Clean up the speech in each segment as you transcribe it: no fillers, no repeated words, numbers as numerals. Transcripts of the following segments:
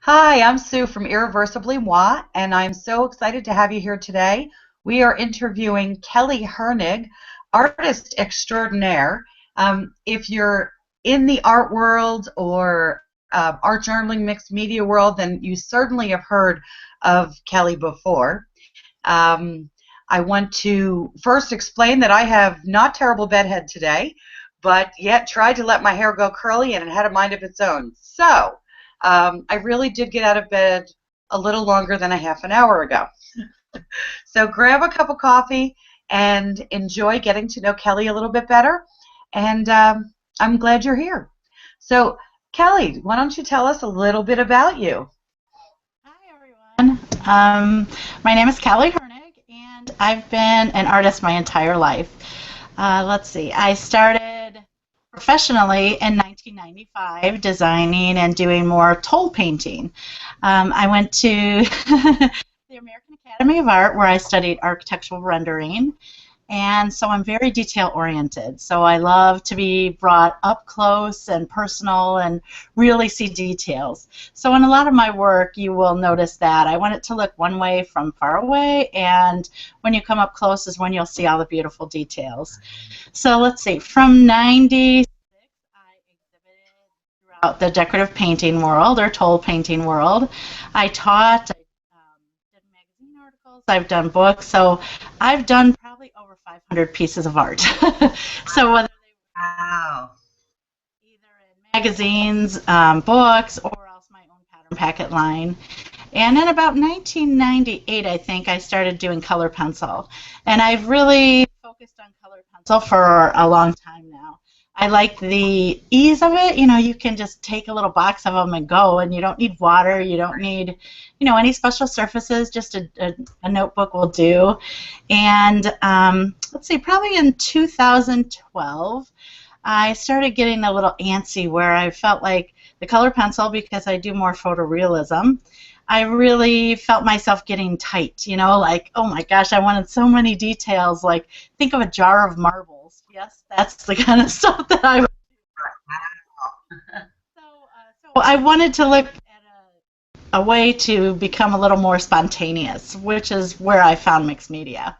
Hi, I'm Sue from Irreversibly Moi, and I'm so excited to have you here today. We are interviewing Kelly Hoernig, artist extraordinaire. If you're in the art world or art journaling mixed media world, then you certainly have heard of Kelly before. Um, I want to first explain that I have not terrible bedhead today, but yet tried to let my hair go curly and it had a mind of its own. So I really did get out of bed a little longer than a half an hour ago. So grab a cup of coffee and enjoy getting to know Kelly a little bit better. And I'm glad you're here. So, Kelly, why don't you tell us a little bit about you? Hi, everyone. My name is Kelly Hoernig, and I've been an artist my entire life. Let's see, I started professionally in 1995 designing and doing more toll painting. I went to the American Academy of Art where I studied architectural rendering. And so I'm very detail oriented. So I love to be brought up close and personal and really see details. So in a lot of my work, you will notice that I want it to look one way from far away, and when you come up close is when you'll see all the beautiful details. So let's see, from 96, I exhibited throughout the decorative painting world or toll painting world. I taught, did magazine articles, I've done books, so I've done probably over 500 pieces of art. So whether Wow. either in magazines, books, or else my own pattern packet line. And in about 1998, I think, I started doing color pencil. And I've really focused on color pencil for a long time now. I like the ease of it. You know, you can just take a little box of them and go, and you don't need water. You don't need, any special surfaces. Just a notebook will do. And let's see, probably in 2012, I started getting a little antsy where I felt like the color pencil, because I do more photorealism, I really felt myself getting tight, like, oh my gosh, I wanted so many details. Like, think of a jar of marbles. Yes, that's the kind of stuff that I. So I wanted to look at a way to become a little more spontaneous, which is where I found mixed media.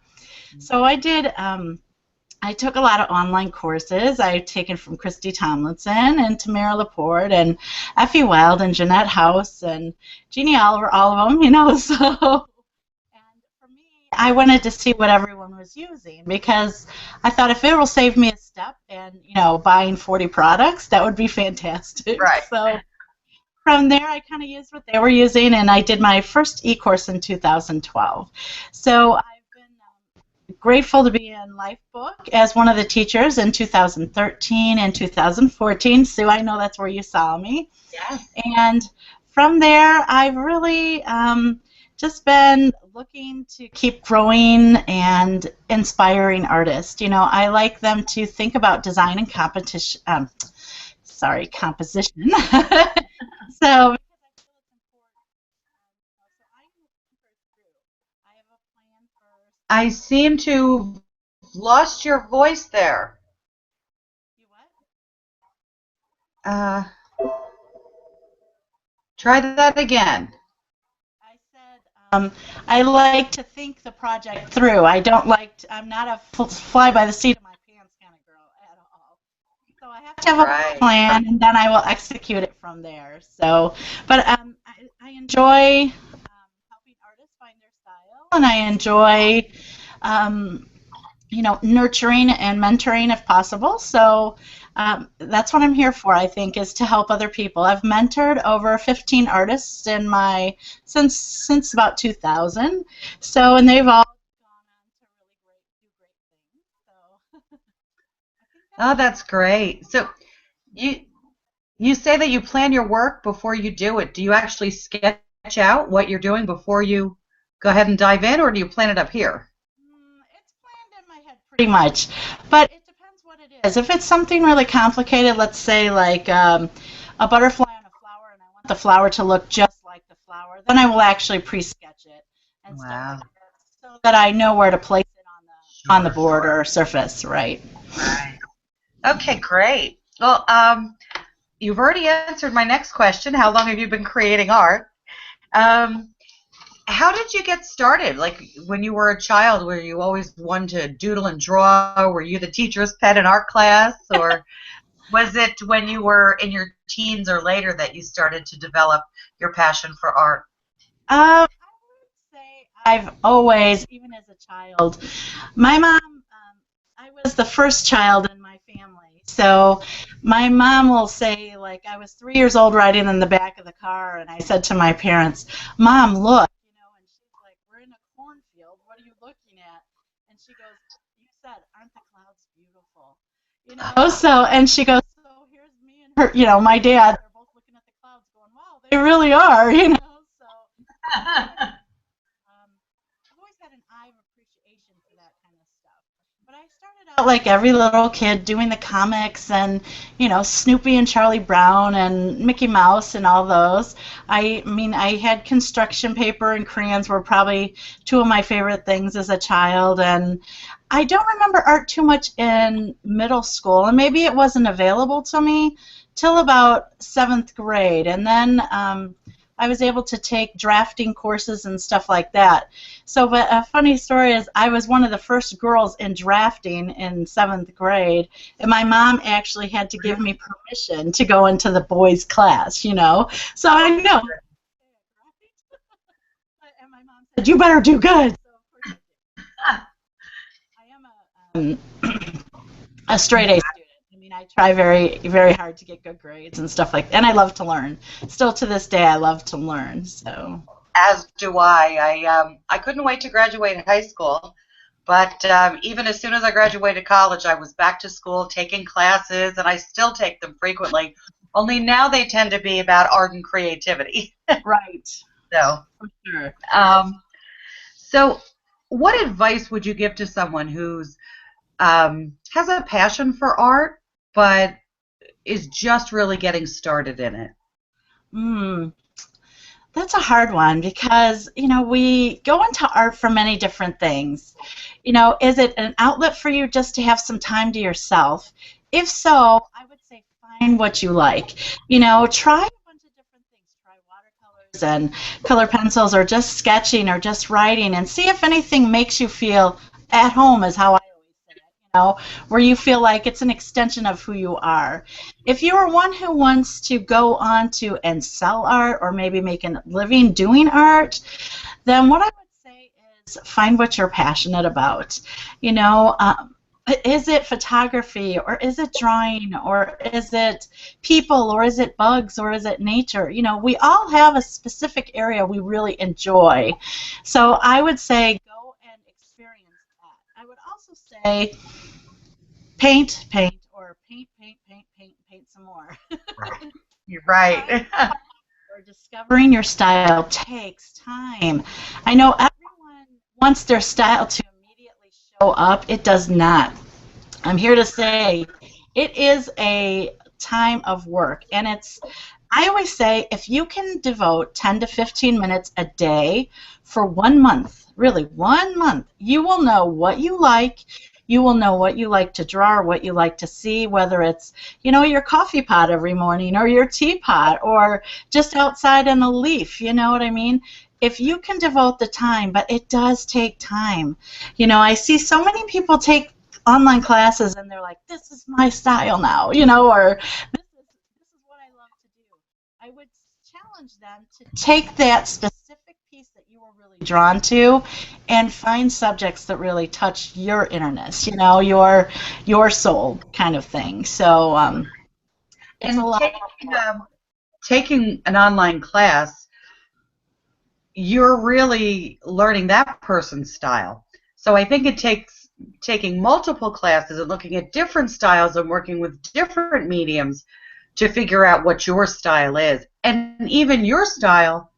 So I took a lot of online courses. I've taken from Christy Tomlinson and Tamara Laporte and Effie Wild and Jeanette House and Jeannie Oliver, all of them, So, and for me, I wanted to see what everyone was using because I thought if it will save me a step and, buying 40 products, that would be fantastic. Right. So from there, I kind of used what they were using, and I did my first e-course in 2012. So I've been grateful to be in Lifebook as one of the teachers in 2013 and 2014. Sue, I know that's where you saw me. Yes. And from there, I've really just been looking to keep growing and inspiring artists. I like them to think about design and competition. Composition. So I seem to have lost your voice there. Uh, Try that again. I said, I like to think the project through. I'm not a fly by the seat of my pants kind of girl at all. So I have to have a Right. plan, and then I will execute it from there. So, but I enjoy helping artists find their style, and I enjoy, um, nurturing and mentoring if possible. So that's what I'm here for, I think, is to help other people. I've mentored over 15 artists in my since about 2000. So, and they've all gone on to really do great things. So, I think that's Oh, that's great. So you you say that you plan your work before you do it. Do you actually sketch out what you're doing before you go ahead and dive in, or do you plan it up here? It's planned in my head pretty much, but it depends what it is. If it's something really complicated, let's say like a butterfly on a flower, and I want the flower to look just like the flower, then I will actually pre-sketch it and stuff like Wow. that, so that I know where to place it on the Sure, board sure. or surface, right? Right. Okay, great. Well, you've already answered my next question. How long have you been creating art? Um, how did you get started? Like when you were a child, were you always one to doodle and draw? Were you the teacher's pet in art class? Or was it when you were in your teens or later that you started to develop your passion for art? I would say I've always, even as a child, my mom, I was the first child in my family. So my mom will say, like, I was 3 years old riding in the back of the car, and I said to my parents, Mom, look, and she's like, we're in a cornfield. What are you looking at? And she goes, you said, aren't the clouds beautiful? And she goes, so here's me and her, my dad, they're both looking at the clouds going, wow, they really are. So I've always had an eye of appreciation for that kind of stuff. But I started out like every little kid doing the comics and, Snoopy and Charlie Brown and Mickey Mouse and all those. I mean, I had construction paper and crayons were probably two of my favorite things as a child. And I don't remember art too much in middle school, and maybe it wasn't available to me till about seventh grade. And then I was able to take drafting courses and stuff like that. So, but a funny story is I was one of the first girls in drafting in seventh grade, and my mom actually had to give me permission to go into the boys' class. So I know. And my mom said, "You better do good." So of course I am a straight A student. I mean, I try very, very hard to get good grades and stuff like that. And I love to learn. Still to this day, I love to learn. So. As do I. I couldn't wait to graduate high school, but even as soon as I graduated college, I was back to school taking classes, and I still take them frequently. Only now they tend to be about art and creativity. Right. So, For sure. um, so what advice would you give to someone who's has a passion for art, but is just really getting started in it? Hmm. That's a hard one because, we go into art for many different things. Is it an outlet for you just to have some time to yourself? If so, I would say find what you like. Try a bunch of different things. Try watercolors and color pencils or just sketching or just writing and see if anything makes you feel at home is how I always say it, where you feel like it's an extension of who you are. If you are one who wants to go on to and sell art or maybe make a living doing art, then what I would say is find what you're passionate about. You know, um, is it photography or is it drawing or is it people or is it bugs or is it nature? We all have a specific area we really enjoy. So I would say go and experience that. I would also say paint, paint, or paint, paint, paint, paint, paint some more. You're Trying right. or discovering your style takes time. I know everyone wants their style to immediately show up. It does not. I'm here to say it is a time of work, and I always say if you can devote 10 to 15 minutes a day for 1 month, really 1 month, you will know what you like. You will know what you like to draw or what you like to see, whether it's, your coffee pot every morning or your teapot or just outside in a leaf, you know what I mean? If you can devote the time, but it does take time. I see so many people take online classes and they're like, this is my style now, or this is what I love to do. I would challenge them to take that specific piece that you were really drawn to and find subjects that really touch your innerness, your soul kind of thing. So it's a And lot of taking an online class, you're really learning that person's style. So I think it takes taking multiple classes and looking at different styles and working with different mediums to figure out what your style is. And even your style,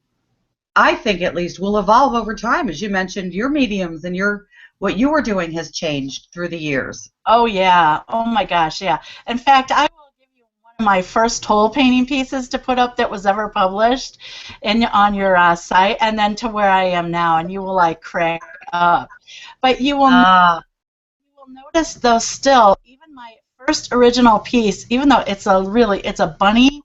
I think at least, will evolve over time. As you mentioned, your mediums and your what you were doing has changed through the years. Oh yeah. Oh my gosh, yeah. In fact, I will give you one of my first toll painting pieces to put up that was ever published on your site, and then to where I am now, and you will like crack up. But you will Ah, notice though still, even my first original piece, even though it's a bunny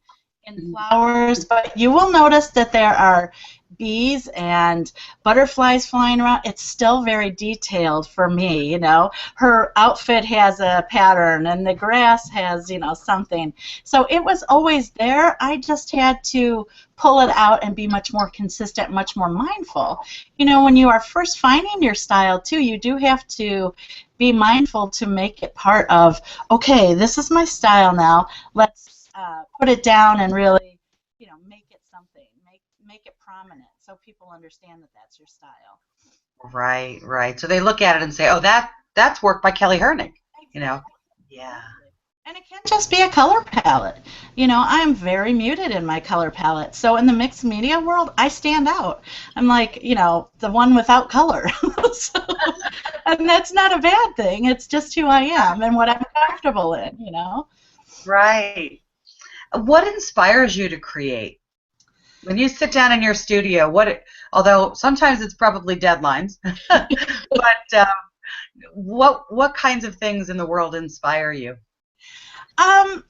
in flowers, but you will notice that there are bees and butterflies flying around. It's still very detailed for me, you know. Her outfit has a pattern and the grass has, you know, something. So it was always there. I just had to pull it out and be much more consistent, much more mindful. You know, when you are first finding your style too, you do have to be mindful to make it part of, okay, this is my style now. Let's put it down and really, you know, make it something, make it prominent so people understand that that's your style. Right, right. So they look at it and say, "Oh, that's work by Kelly Hoernig." You know. Exactly. Yeah. Exactly. And it can't just be a color palette. You know, I'm very muted in my color palette. So in the mixed media world, I stand out. I'm like, you know, the one without color. So, and that's not a bad thing. It's just who I am and what I'm comfortable in, you know. Right. What inspires you to create? When you sit down in your studio, although sometimes it's probably deadlines, but what kinds of things in the world inspire you? I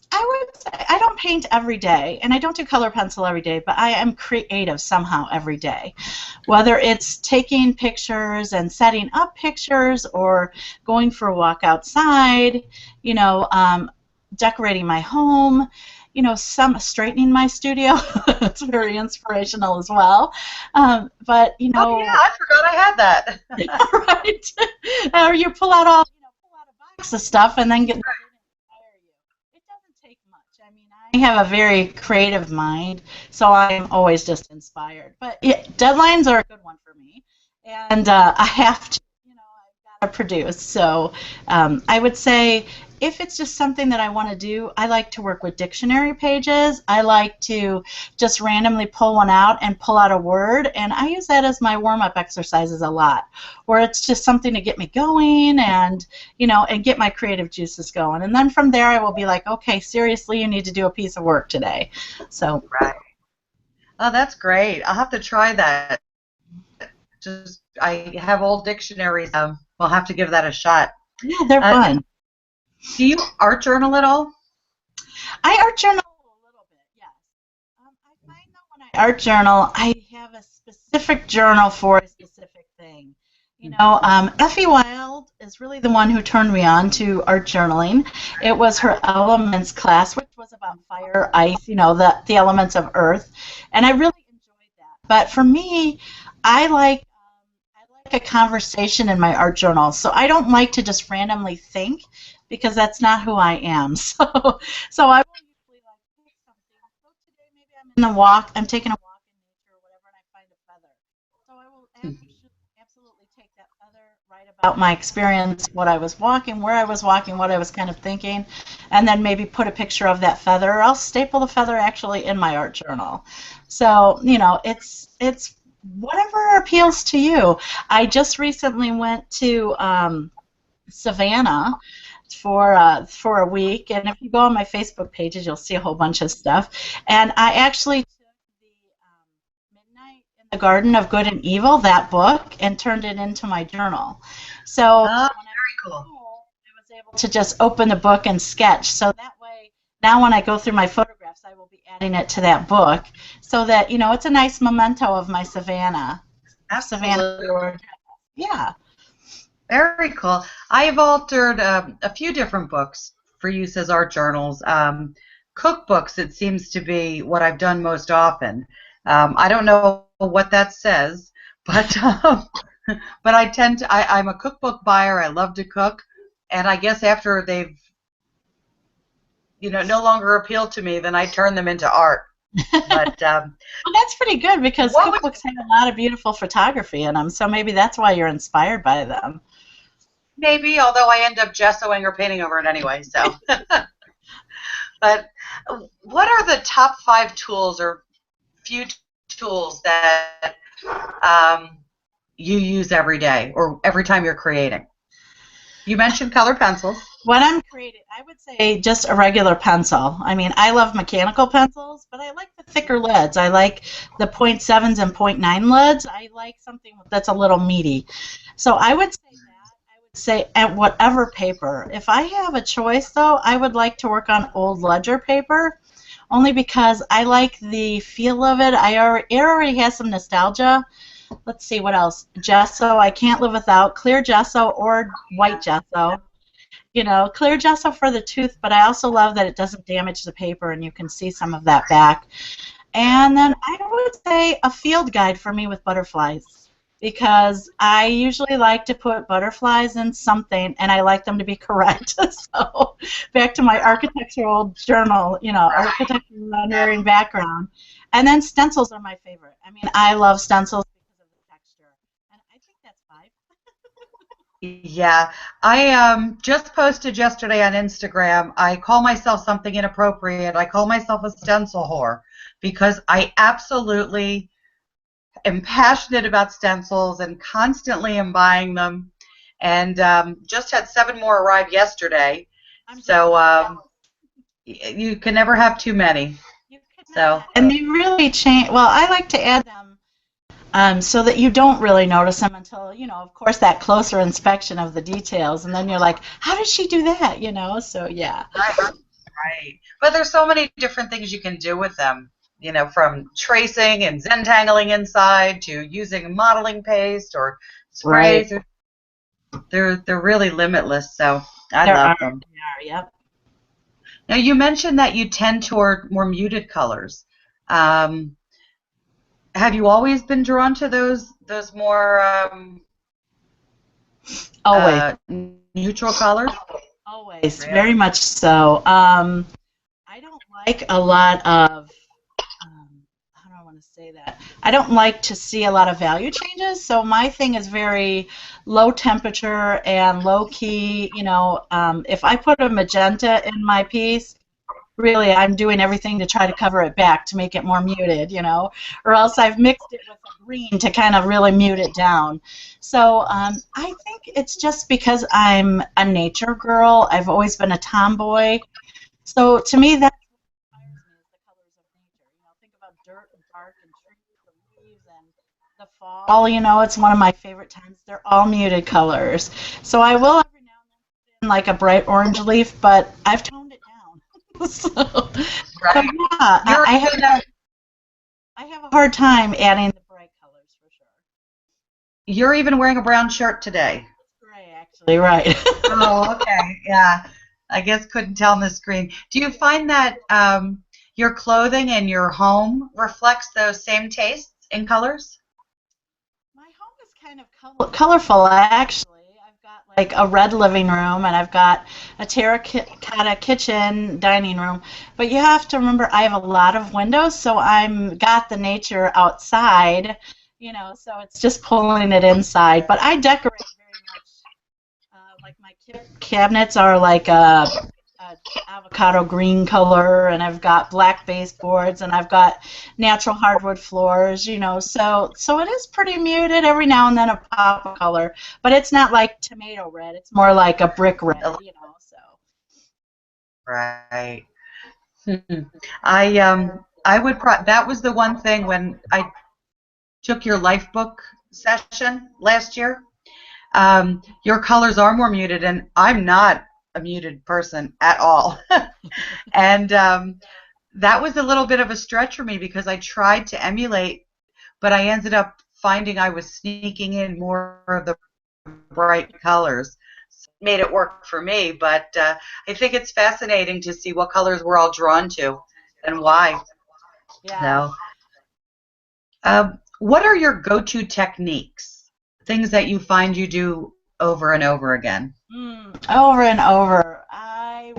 would say I don't paint every day, and I don't do color pencil every day, but I am creative somehow every day. Whether it's taking pictures and setting up pictures, or going for a walk outside, you know, decorating my home, you know, some straightening my studio. It's very inspirational as well. But you Oh yeah, know, I forgot I had that. right? Or you pull out all, you know, pull out a box of stuff and then get inspire you. It doesn't take much. I mean, I have a very creative mind, so I'm always just inspired. But yeah, deadlines are a good one for me, and I have to, you know, I've got to produce. So I would say if it's just something that I want to do, I like to work with dictionary pages. I like to just randomly pull one out and pull out a word, and I use that as my warm-up exercises a lot, where it's just something to get me going and, you know, and get my creative juices going. And then from there, I will be like, okay, seriously, you need to do a piece of work today. So, Right. Oh, that's great. I'll have to try that. Just I have old dictionaries. We'll have to give that a shot. yeah, they're Uh, fun. do you art journal at all? I art journal a little bit, yes. I find that when I art journal, I have a specific journal for a specific thing. You know, Effie Wild is really the one who turned me on to art journaling. It was her elements class, which was about fire, ice, you know, the elements of earth, and I really enjoyed that. But for me, I like a conversation in my art journal, so I don't like to just randomly think because that's not who I am. So I will usually like pick something. So today maybe I'm taking a walk in nature or whatever, and I find a feather. So I will absolutely take that feather, write about my experience, what I was walking, where I was walking, what I was kind of thinking, and then maybe put a picture of that feather, or I'll staple the feather actually in my art journal. So, you know, it's whatever appeals to you. I just recently went to Savannah for a week, and if you go on my Facebook pages, you'll see a whole bunch of stuff. And I actually took the Midnight in the Garden of Good and Evil, that book, and turned it into my journal. So Oh, when I very was cool. home, I was able to just open the book and sketch. So that way, now when I go through my photographs, I will be adding it to that book, so that, you know, it's a nice memento of my Savannah. Absolutely. Yeah. Very cool. I've altered a few different books for use as art journals. Cookbooks, it seems to be what I've done most often. I don't know what that says, but but I'm a cookbook buyer. I love to cook, and I guess after they've no longer appeal to me, then I turn them into art. But Well, that's pretty good because what would cookbooks have a lot of beautiful photography in them, so maybe that's why you're inspired by them. maybe, although I end up gessoing or painting over it anyway. So, but what are the top 5 tools or few tools that um, you use every day or every time you're creating? You mentioned color pencils. When I'm creating, I would say just a regular pencil. I mean, I love mechanical pencils, but I like the thicker leads. I like the .7s and .9 leads. I like something that's a little meaty. So I would say that. say at whatever paper. If I have a choice, though, I would like to work on old ledger paper, only because I like the feel of it. It already has some nostalgia. Let's see what else. Gesso, I can't live without clear gesso or white gesso. Clear gesso for the tooth, but I also love that it doesn't damage the paper and you can see some of that back. And then I would say a field guide for me with butterflies, because I usually like to put butterflies in something and I like them to be correct. So back to my architectural journal, architectural rendering background. And then stencils are my favorite. I mean, I love stencils because of the texture. And I think that's 5. Yeah, I just posted yesterday on Instagram. I call myself something inappropriate. I call myself a stencil whore because I absolutely am passionate about stencils and constantly am buying them. And just had 7 more arrive yesterday. I'm So jealous. you can never have too many. You could So not. And they really change. Well, I like to add them so that you don't really notice them until, of course, that closer inspection of the details. And then you're like, how did she do that? So yeah. right, right. But there's so many different things you can do with them. From tracing and Zentangling inside to using modeling paste or Right. sprays. They're really limitless. So I There are. love them. There are, yep. Now you mentioned that you tend toward more muted colors. Um, have you always been drawn to those more Always. neutral colors? Always. Really? Very much so. I don't like a lot of, how do I want to say that? I don't like to see a lot of value changes. So my thing is very low temperature and low key. If I put a magenta in my piece, really I'm doing everything to try to cover it back to make it more muted, or else I've mixed it with a green to kind of really mute it down. So I think it's just because I'm a nature girl. I've always been a tomboy. So to me, that inspires me is the colors of nature. Think about dirt and bark and trees and leaves and the fall. It's one of my favorite times. They're all muted colors. So I will every now and then put in like a bright orange leaf, but I've toned it down. So Right. yeah, You're I have a hard time adding the bright colors for sure. you're even wearing a brown shirt today. It's gray, actually, right? Oh, okay. Yeah. I guess couldn't tell on the screen. Do you find that your clothing and your home reflects those same tastes in colors? My home is kind of colorful, actually. I've got like a red living room and I've got a terracotta kitchen, dining room. But you have to remember, I have a lot of windows, so I'm got the nature outside, so it's just pulling it inside. But I decorate very much. Like my cabinets are like a avocado green color, and I've got black baseboards, and I've got natural hardwood floors. So it is pretty muted. Every now and then a pop of color, but it's not like tomato red. It's more like a brick red. So Right. Hmm. I would that was the one thing when I took your life book session last year. Your colors are more muted, and I'm not a muted person at all. And that was a little bit of a stretch for me because I tried to emulate, but I ended up finding I was sneaking in more of the bright colors. Made it work for me, but I think it's fascinating to see what colors we're all drawn to and why. yeah. So, what are your go-to techniques? Things that you find you do over and over again? Over and over. I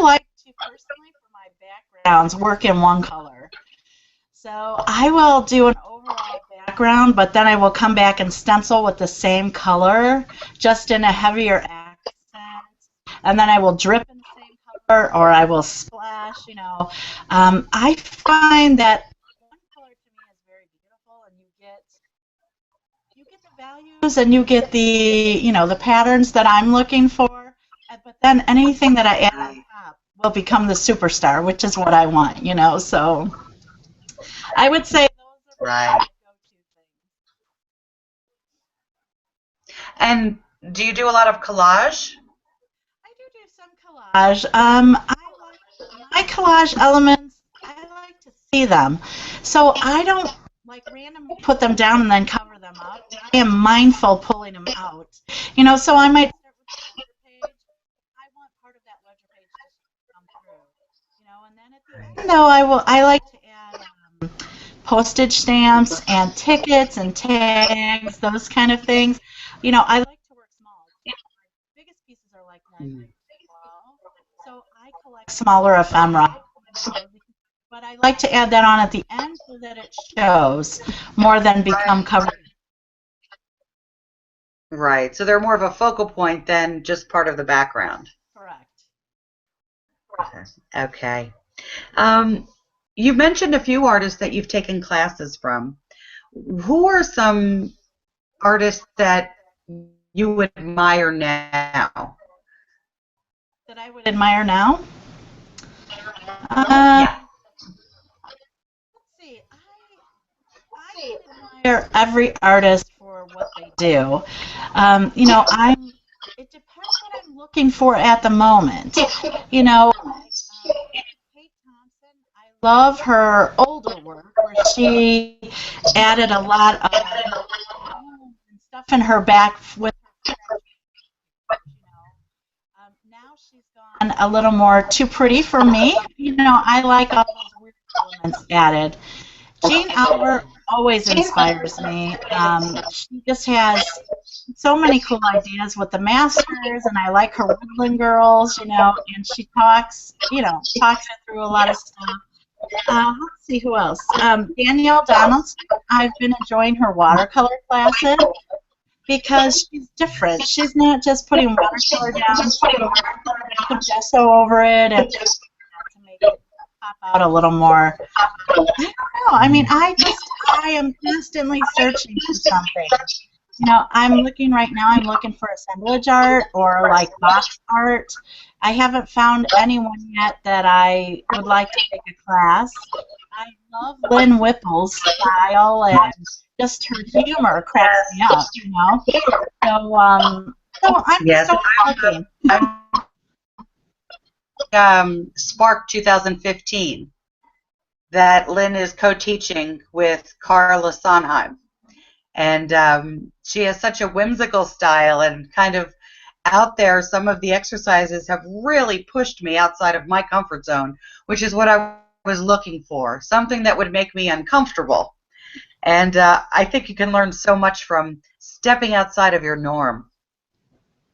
like to personally for my backgrounds work in one color. So I will do an overall background, but then I will come back and stencil with the same color, just in a heavier accent. And then I will drip in the same color, or I will splash. I find that one color to me is very beautiful, and you get the values and you get the patterns that I'm looking for. But then anything that I add on top will become the superstar, which is what I want. So. I would say those are Right. my go-to And Do you do a lot of collage? I do some collage. I like my collage elements. I like to see them, so I don't like randomly put them down and then cover them up. I am mindful pulling them out. So I might start with the ledger page. I want part of that ledger page to come through. And then at the end, though, I like to add postage stamps and tickets and tags, those kind of things. I like to work small. My biggest pieces are like 9 by 12, so I collect smaller ephemera. But I like to add that on at the end so that it shows more than become covered. Right. So they're more of a focal point than just part of the background. Correct. Okay. Um, you mentioned a few artists that you've taken classes from. Who are some artists that you admire now? That I would admire now? Yeah. Let's see. I admire every artist for what they do. It depends what I'm looking for at the moment. Kate Thompson, I love her older work where she added a lot of and stuff in her back with her. Now she's gone a little more too pretty for me. I like all those weird elements added. Jean Albert always inspires me. She just has so many cool ideas with the masters, and I like her Woodland Girls, and she talks it through a lot of stuff. Let's see who else. Danielle Donaldson, I've been enjoying her watercolor classes because she's different. She's not just putting watercolor down, she's putting some gesso over it and to make it pop out a little more. I don't know. I mean, I am constantly searching for something. I'm looking right now, I'm looking for assemblage art or like box art. I haven't found anyone yet that I would like to take a class. I love Lynn Whipple's style and just her humor cracks me up, So, I'm Yes. still looking. Spark 2015 that Lynn is co-teaching with Carla Sondheim. And she has such a whimsical style and kind of out there. Some of the exercises have really pushed me outside of my comfort zone, which is what I was looking for, something that would make me uncomfortable. And I think you can learn so much from stepping outside of your norm.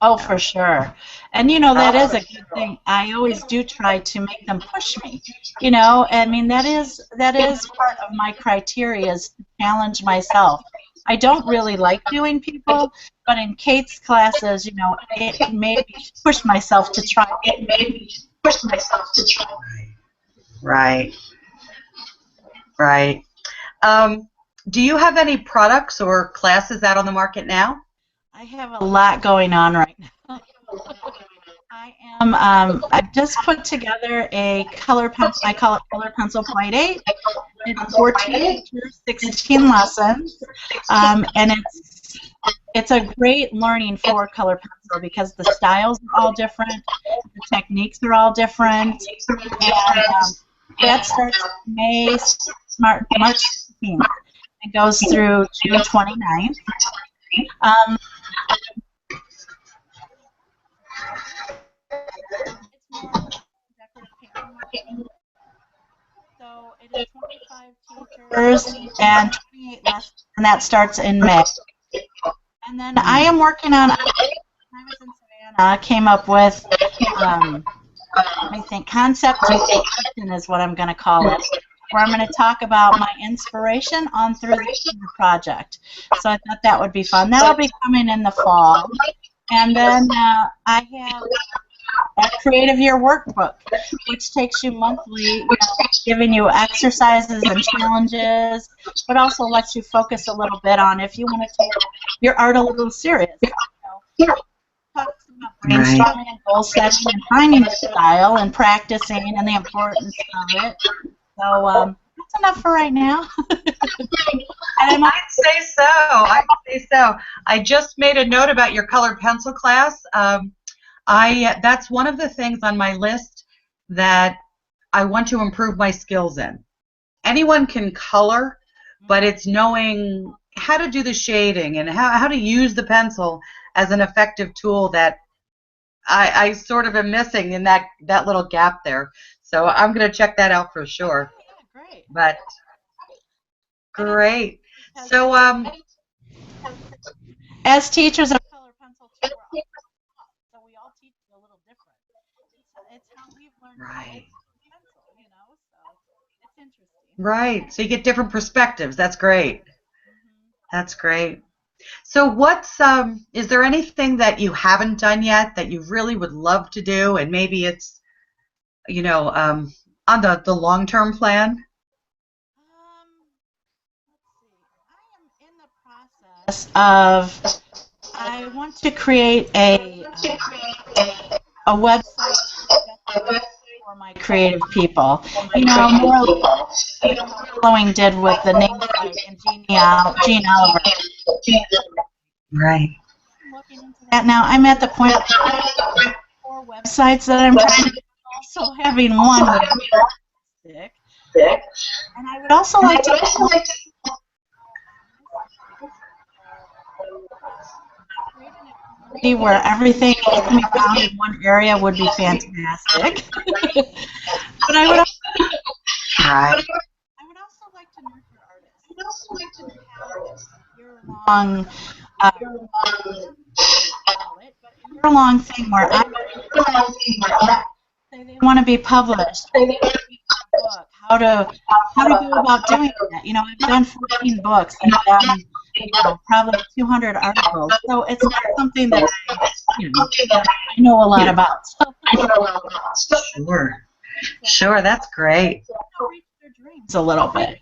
Oh, for sure. And that is a good thing. I always do try to make them push me. I mean, that is part of my criteria is to challenge myself. I don't really like doing people, but in Kate's classes, it made me push myself to try. Right. Right. Do you have any products or classes out on the market now? I have a lot going on right now. I've just put together a color pencil, I call it Color Pencil Flight 8. It's 14 features, 16 lessons, and it's a great learning for color pencil because the styles are all different, the techniques are all different, and that starts March 16th. It goes through June 29th. It's more decorative painting. So it is 25 teachers and 28 lessons, and that starts in May. And then I am working on, I was in Savannah, came up with, I think, concept discussion is what I'm going to call it, where I'm going to talk about my inspiration on through the project. So I thought that would be fun. That'll be coming in the fall. And then I have a Creative Year workbook, which takes you monthly, giving you exercises and challenges, but also lets you focus a little bit on if you want to take your art a little serious. Talks about brainstorming and goal setting and finding a style and practicing and the importance of it. So that's enough for right now. And I'm I'd say so. I'd say so. I just made a note about your colored pencil class. I That's one of the things on my list that I want to improve my skills in. Anyone can color, but it's knowing how to do the shading and how to use the pencil as an effective tool that I sort of am missing in that little gap there. So I'm going to check that out for sure. oh yeah, great. But And it's great. because So as teachers of color pencil too, we're all taught, so we all teach a little different. It's how we've learned to hold right. pencil, so it's interesting. Right. So you get different perspectives. That's great. Hmm. That's great. So what's is there anything that you haven't done yet that you really would love to do and maybe it's, you know, on the long-term plan? Let's see. I am in the process of. I want to create a website just for my creative people. More like how Following did with the name site and Gene Oliver. Right. I'm looking into that now. I'm at the point of 4 websites that I'm trying to also having one with stick. And I would also like to create an community where everything can be found in one area would be fantastic. But Right. I would also like to nurture artists. Have a year-long, call it, but a year-long thing where I say they want to be published, a book, how to go about doing that. I've done 14 books. I've done probably 200 articles. So it's not something that I know a lot about. So Sure. Sure, that's great. reach their dreams a little bit.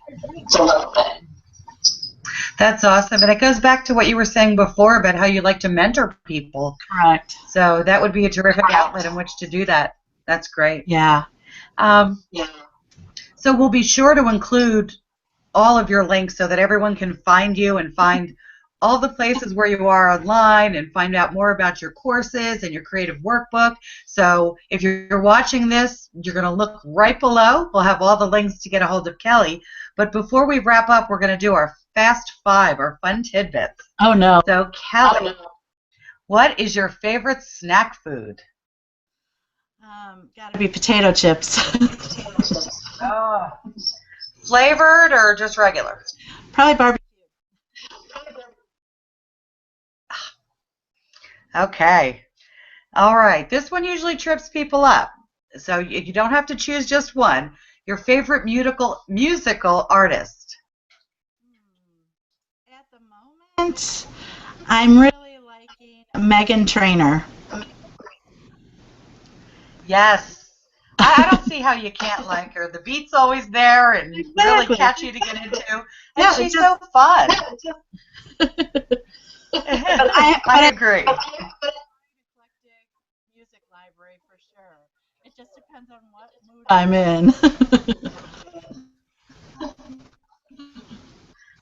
That's awesome. And it goes back to what you were saying before about how you like to mentor people. Correct. So that would be a terrific outlet in which to do that. That's great. Yeah. Um, so we'll be sure to include all of your links so that everyone can find you and find all the places where you are online and find out more about your courses and your creative workbook. So if you're watching this, you're going to look right below. We'll have all the links to get a hold of Kelly. But before we wrap up, we're going to do our Fast Five, our fun tidbits. Oh no. So Kelly, what is your favorite snack food? Got to be potato chips. Oh. Flavored or just regular? Probably barbecue. Okay. All right. This one usually trips people up. So you don't have to choose just one. Your favorite musical artist? At the moment, I'm really liking Megan Trainor. Yes. I don't see how you can't like her. The beat's always there and really Exactly. catchy to get into. And Yeah, she's so fun. I agree. Eclectic music library for sure. It just depends on what mood I'm in.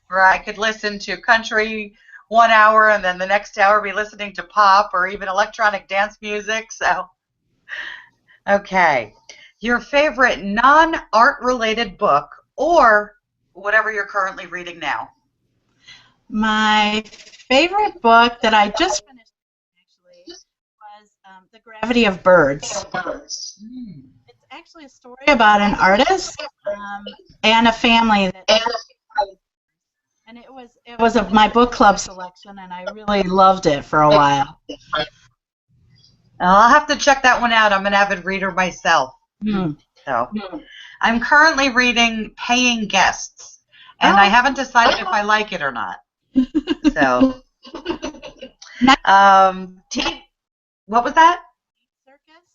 Where I could listen to country 1 hour and then the next hour be listening to pop or even electronic dance music. So, okay. Your favorite non-art related book or whatever you're currently reading now? My favorite book that I just finished actually was The Gravity of Birds. It's actually a story about an artist and a family and it was my book club selection, and I really loved it for a while. I'll have to check that one out. I'm an avid reader myself. So I'm currently reading Paying Guests, and I haven't decided if I like it or not. So, what was that? Circus.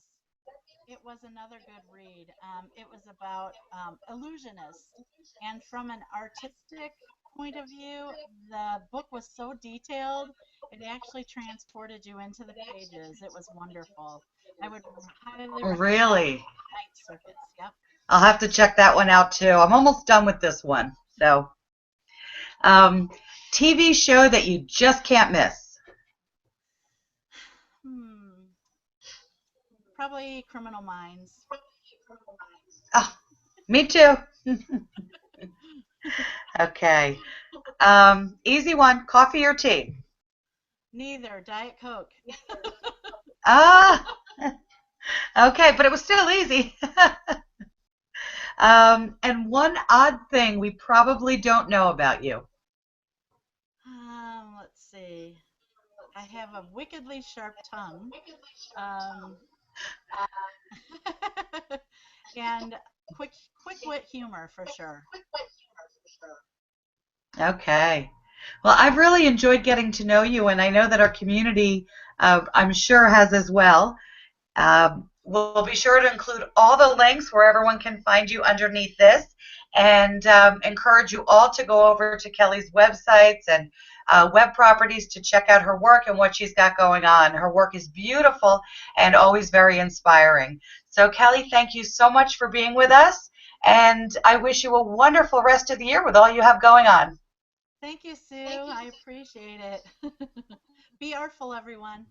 It was another good read. It was about illusionists, and from an artistic point of view, the book was so detailed, it actually transported you into the pages. It was wonderful. I would highly recommend Really? Night Circus. Yep. I'll have to check that one out too. I'm almost done with this one. So, Um, TV show that you just can't miss. Hmm. Probably Criminal Minds. Oh, me too. Okay. Easy one. Coffee or tea? Neither. Diet Coke. Ah, okay, but it was still easy. And one odd thing we probably don't know about you. Let's see. I have a wickedly sharp tongue. Um, and quick wit humor for sure. Okay. Well, I've really enjoyed getting to know you, and I know that our community, I'm sure, has as well. We'll be sure to include all the links where everyone can find you underneath this and encourage you all to go over to Kelly's websites and web properties to check out her work and what she's got going on. Her work is beautiful and always very inspiring. So, Kelly, thank you so much for being with us, and I wish you a wonderful rest of the year with all you have going on. Thank you, Sue. I appreciate it. Be artful, everyone.